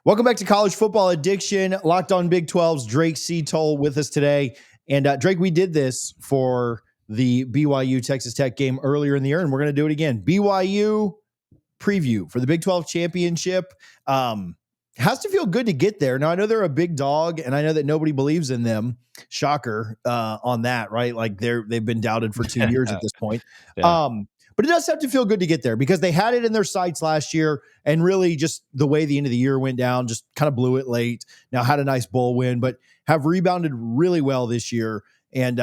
Welcome back to College Football Addiction. Locked on Big 12's Drake Toll with us today. And Drake, we did this for the BYU Texas Tech game earlier in the year, and we're going to do it again. BYU preview for the Big 12 championship. Has to feel good to get there. Now, I know they're a big dog, and I know that nobody believes in them. Shocker on that, right? Like they've been doubted for 2 years at this point. Yeah. But it does have to feel good to get there because they had it in their sights last year, and really just the way the end of the year went down, just kind of blew it late. Now had a nice bowl win, but have rebounded really well this year. And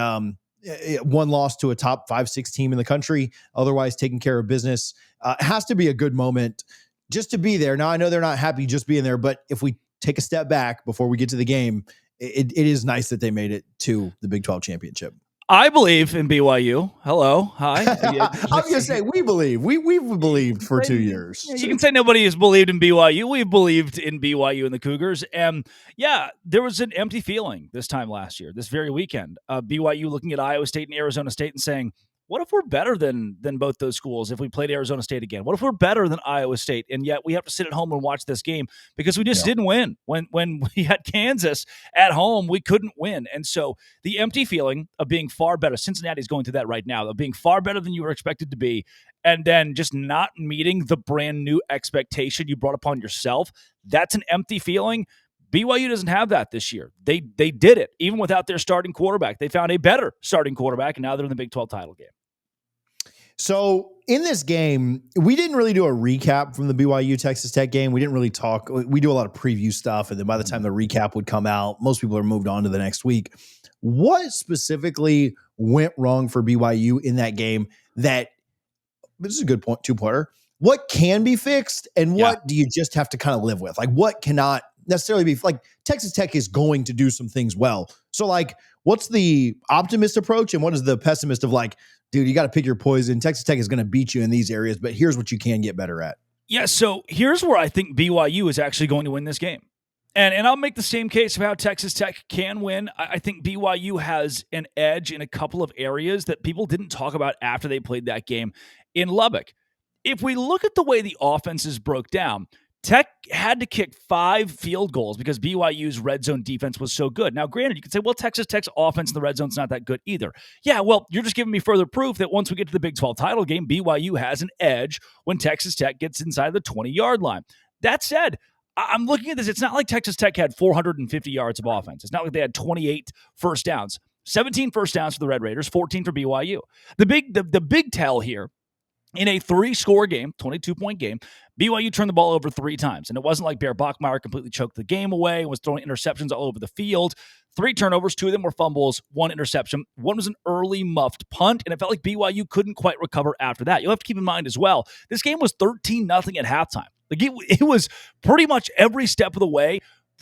one loss to a top 5-6 team in the country, otherwise taking care of business. It has to be a good moment just to be there. Now, I know they're not happy just being there, but if we take a step back before we get to the game, it is nice that they made it to the Big 12 championship. I believe in BYU. Hello. Hi. I'm going to say we believe. We've believed for 2 years. You can say nobody has believed in BYU. We've believed in BYU and the Cougars. And yeah, there was an empty feeling this time last year, this very weekend. BYU looking at Iowa State and Arizona State and saying, what if we're better than both those schools if we played Arizona State again? What if we're better than Iowa State? And yet we have to sit at home and watch this game because we just didn't win. When we had Kansas at home, we couldn't win. And so the empty feeling of being far better, Cincinnati's going through that right now, of being far better than you were expected to be, and then just not meeting the brand new expectation you brought upon yourself, that's an empty feeling. BYU doesn't have that this year. They did it. Even without their starting quarterback, they found a better starting quarterback, and now they're in the Big 12 title game. So in this game, we didn't really do a recap from the BYU Texas Tech game. We didn't really talk. We do a lot of preview stuff. And then by the time the recap would come out, most people are moved on to the next week. What specifically went wrong for BYU in that game that this is a good point, two-parter. What can be fixed and what do you just have to kind of live with? Like what cannot necessarily be like Texas Tech is going to do some things well. So like, what's the optimist approach and what is the pessimist of like, dude, you got to pick your poison. Texas Tech is going to beat you in these areas, but here's what you can get better at. Yeah, so here's where I think BYU is actually going to win this game. And I'll make the same case of how Texas Tech can win. I think BYU has an edge in a couple of areas that people didn't talk about after they played that game in Lubbock. If we look at the way the offenses broke down, Tech had to kick 5 field goals because BYU's red zone defense was so good. Now, granted, you could say, well, Texas Tech's offense in the red zone's not that good either. Yeah, well, you're just giving me further proof that once we get to the Big 12 title game, BYU has an edge when Texas Tech gets inside the 20-yard line. That said, I'm looking at this. It's not like Texas Tech had 450 yards of offense. It's not like they had 28 first downs. 17 first downs for the Red Raiders, 14 for BYU. The big tell here, in a 3-score game, 22-point game, BYU turned the ball over 3 times. And it wasn't like Bear Bachmeier completely choked the game away and was throwing interceptions all over the field. 3 turnovers, 2 of them were fumbles, 1 interception. 1 was an early muffed punt, and it felt like BYU couldn't quite recover after that. You'll have to keep in mind as well, this game was 13-0 at halftime. Like it was pretty much every step of the way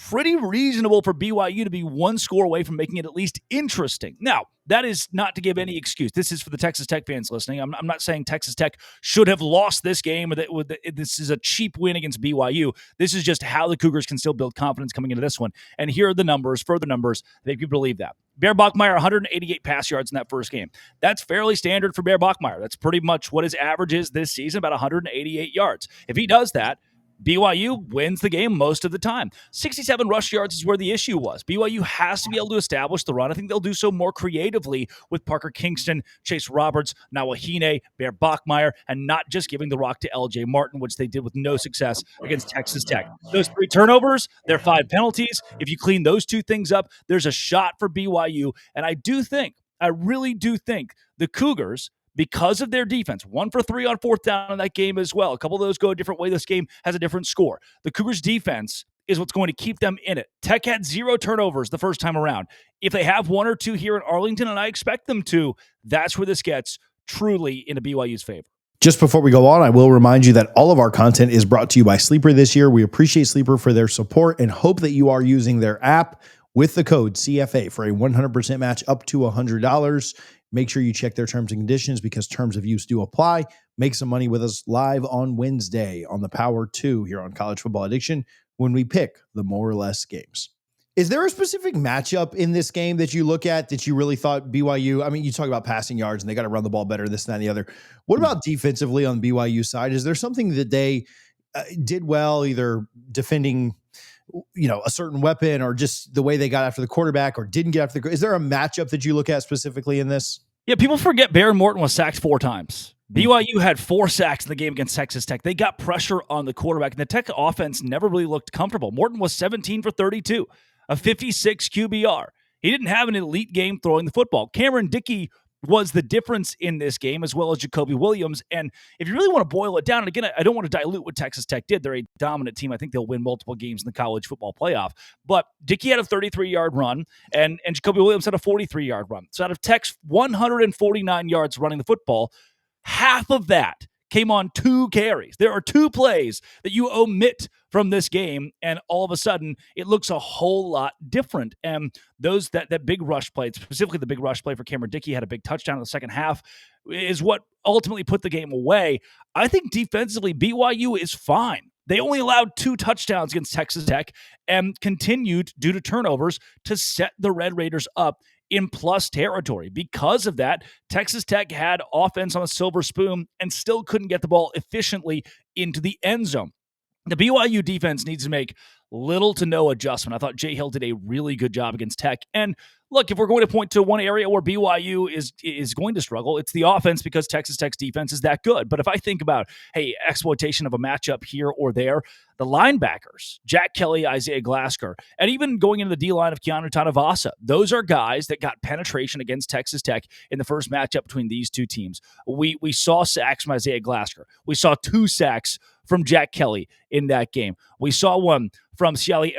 pretty reasonable for BYU to be 1 score away from making it at least interesting. Now, that is not to give any excuse. This is for the Texas Tech fans listening. I'm not saying Texas Tech should have lost this game or that this is a cheap win against BYU. This is just how the Cougars can still build confidence coming into this one. And here are the numbers, further numbers, that make you believe that. Bear Bachmeier, 188 pass yards in that first game. That's fairly standard for Bear Bachmeier. That's pretty much what his average is this season, about 188 yards. If he does that, BYU wins the game most of the time. 67 rush yards is where the issue was. BYU has to be able to establish the run. I think they'll do so more creatively with Parker Kingston, Chase Roberts, Nawahine, Bear Bachmeier, and not just giving the rock to LJ Martin, which they did with no success against Texas Tech. Those 3 turnovers, their 5 penalties. If you clean those 2 things up, there's a shot for BYU. And I really do think the Cougars, because of their defense, 1 for 3 on 4th down in that game as well. A couple of those go a different way. This game has a different score. The Cougars' defense is what's going to keep them in it. Tech had 0 turnovers the first time around. If they have 1 or 2 here in Arlington, and I expect them to, that's where this gets truly into BYU's favor. Just before we go on, I will remind you that all of our content is brought to you by Sleeper this year. We appreciate Sleeper for their support and hope that you are using their app with the code CFA for a 100% match up to $100. Make sure you check their terms and conditions because terms of use do apply. Make some money with us live on Wednesday on the Power 2 here on College Football Addiction when we pick the more or less games. Is there a specific matchup in this game that you look at that you really thought BYU, I mean, you talk about passing yards and they got to run the ball better, this, and that, and the other. What about defensively on BYU side? Is there something that they did well either defending, a certain weapon or just the way they got after the quarterback or didn't get after is there a matchup that you look at specifically in this? Yeah, people forget Baron Morton was sacked 4 times. BYU had 4 sacks in the game against Texas Tech. They got pressure on the quarterback, and the Tech offense never really looked comfortable. Morton was 17 for 32, a 56 QBR. He didn't have an elite game throwing the football. Cameron Dickey was the difference in this game, as well as Jacoby Williams. And if you really want to boil it down, and again, I don't want to dilute what Texas Tech did. They're a dominant team. I think they'll win multiple games in the college football playoff. But Dickey had a 33-yard run, and Jacoby Williams had a 43-yard run. So out of Tech's 149 yards running the football, half of that came on 2 carries. There are 2 plays that you omit from this game, and all of a sudden, it looks a whole lot different. And those that big rush play, specifically the big rush play for Cameron Dickey, had a big touchdown in the second half, is what ultimately put the game away. I think defensively, BYU is fine. They only allowed 2 touchdowns against Texas Tech and continued, due to turnovers, to set the Red Raiders up in plus territory. Because of that, Texas Tech had offense on a silver spoon and still couldn't get the ball efficiently into the end zone. The BYU defense needs to make little to no adjustment. I thought Jay Hill did a really good job against Tech. And look, if we're going to point to one area where BYU is going to struggle, it's the offense, because Texas Tech's defense is that good. But if I think about, hey, exploitation of a matchup here or there, the linebackers, Jack Kelly, Isaiah Glasker, and even going into the D-line of Keanu Tanavasa, those are guys that got penetration against Texas Tech in the first matchup between these two teams. We saw sacks from Isaiah Glasker. We saw 2 sacks from Jack Kelly in that game. We saw one from Siali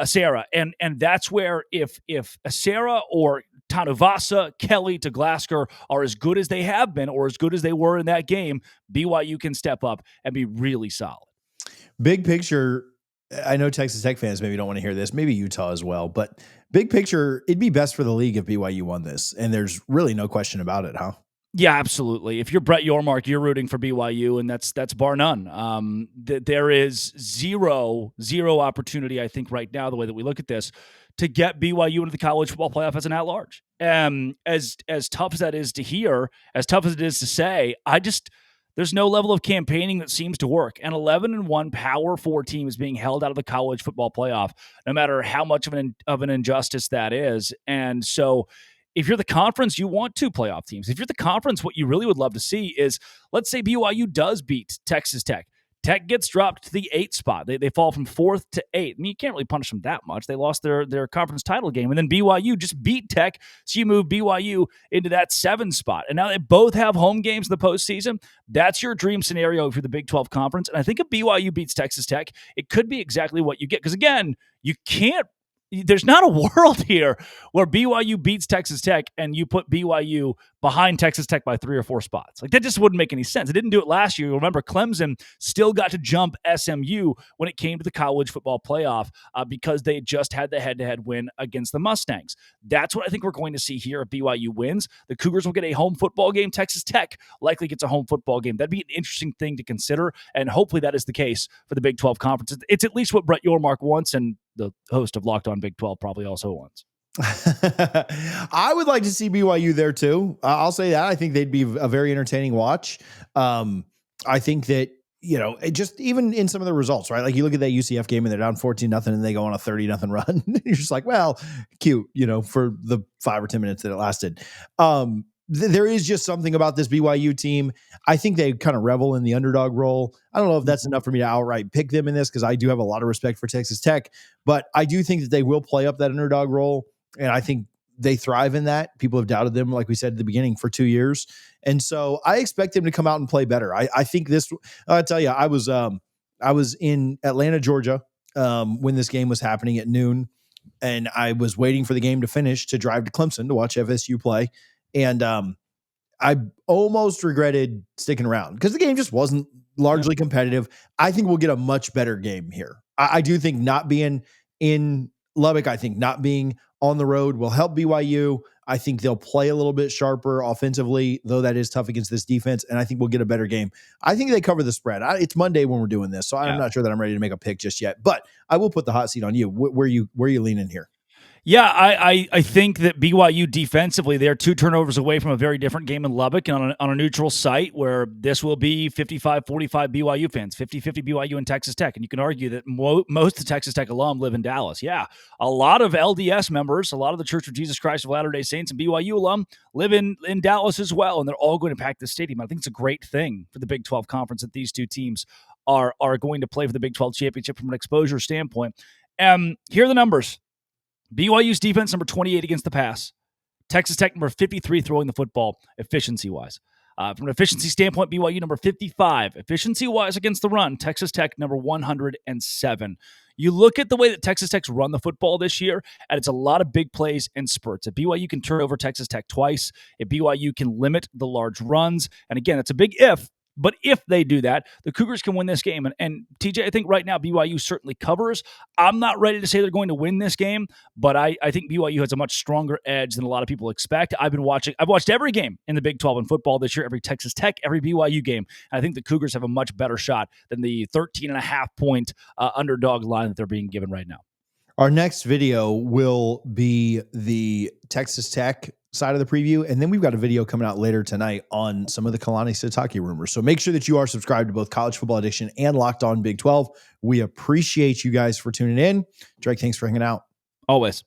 Sarah, and that's where if Sarah or Tanuvasa, Kelly to Glasker are as good as they have been or as good as they were in that game, BYU can step up and be really solid. Big picture, I know Texas Tech fans maybe don't want to hear this, maybe Utah as well, but big picture, it'd be best for the league if BYU won this, and there's really no question about it, huh? Yeah, absolutely. If you're Brett Yormark, you're rooting for BYU, and that's bar none. There is zero opportunity, I think, right now, the way that we look at this, to get BYU into the college football playoff as an at-large. As tough as that is to hear, as tough as it is to say, there's no level of campaigning that seems to work. An 11-1 Power 4 team is being held out of the college football playoff, no matter how much of an injustice that is. And so, if you're the conference, you want 2 playoff teams. If you're the conference, what you really would love to see is, let's say BYU does beat Texas Tech. Tech gets dropped to the 8th spot. They fall from 4th to 8th. I mean, you can't really punish them that much. They lost their conference title game. And then BYU just beat Tech, so you move BYU into that 7th spot. And now they both have home games in the postseason. That's your dream scenario for the Big 12 Conference. And I think if BYU beats Texas Tech, it could be exactly what you get. Because, again, there's not a world here where BYU beats Texas Tech and you put BYU behind Texas Tech by 3 or 4 spots. Like, that just wouldn't make any sense. It didn't do it last year. You'll remember Clemson still got to jump SMU when it came to the college football playoff because they just had the head-to-head win against the Mustangs. That's what I think we're going to see here if BYU wins. The Cougars will get a home football game. Texas Tech likely gets a home football game. That'd be an interesting thing to consider, and hopefully that is the case for the Big 12 Conference. It's at least what Brett Yormark wants, and the host of Locked On Big 12 probably also wants. I would like to see BYU there too. I'll say that. I think they'd be a very entertaining watch. I think that, just even in some of the results, right? Like, you look at that UCF game and they're down 14-0 and they go on a 30-0 run. You're just like, well, cute, for the 5 or 10 minutes that it lasted. There is just something about this BYU team. I think they kind of revel in the underdog role. I don't know if that's enough for me to outright pick them in this, because I do have a lot of respect for Texas Tech, but I do think that they will play up that underdog role. And I think they thrive in that. People have doubted them, like we said at the beginning, for 2 years. And so I expect them to come out and play better. I think this, I'll tell you, I was in Atlanta, Georgia, when this game was happening at noon, and I was waiting for the game to finish to drive to Clemson to watch FSU play. And I almost regretted sticking around because the game just wasn't largely competitive. I think we'll get a much better game here. I do think not being in Lubbock, I think not being on the road will help BYU. I think they'll play a little bit sharper offensively, though that is tough against this defense, and I think we'll get a better game. I think they cover the spread. It's Monday when we're doing this, so I'm not sure that I'm ready to make a pick just yet, but I will put the hot seat on you. Where you leaning here? Yeah, I think that BYU defensively, they're 2 turnovers away from a very different game in Lubbock and on a neutral site where this will be 55-45 BYU fans, 50-50 BYU and Texas Tech. And you can argue that most of the Texas Tech alum live in Dallas. Yeah, a lot of LDS members, a lot of the Church of Jesus Christ of Latter-day Saints and BYU alum live in Dallas as well, and they're all going to pack the stadium. I think it's a great thing for the Big 12 Conference that these two teams are going to play for the Big 12 championship from an exposure standpoint. Here are the numbers. BYU's defense, number 28 against the pass. Texas Tech, number 53 throwing the football efficiency-wise. From an efficiency standpoint, BYU, number 55. Efficiency-wise against the run, Texas Tech, number 107. You look at the way that Texas Tech's run the football this year, and it's a lot of big plays and spurts. If BYU can turn over Texas Tech twice, if BYU can limit the large runs, and again, it's a big if, but if they do that, the Cougars can win this game. And TJ, I think right now BYU certainly covers. I'm not ready to say they're going to win this game, but I think BYU has a much stronger edge than a lot of people expect. I've watched every game in the Big 12 in football this year, every Texas Tech, every BYU game. And I think the Cougars have a much better shot than the 13.5-point underdog line that they're being given right now. Our next video will be the Texas Tech side of the preview, and then we've got a video coming out later tonight on some of the Kalani Sitake rumors. So make sure that you are subscribed to both College Football Addiction and Locked On Big 12. We appreciate you guys for tuning in. Drake, thanks for hanging out. Always.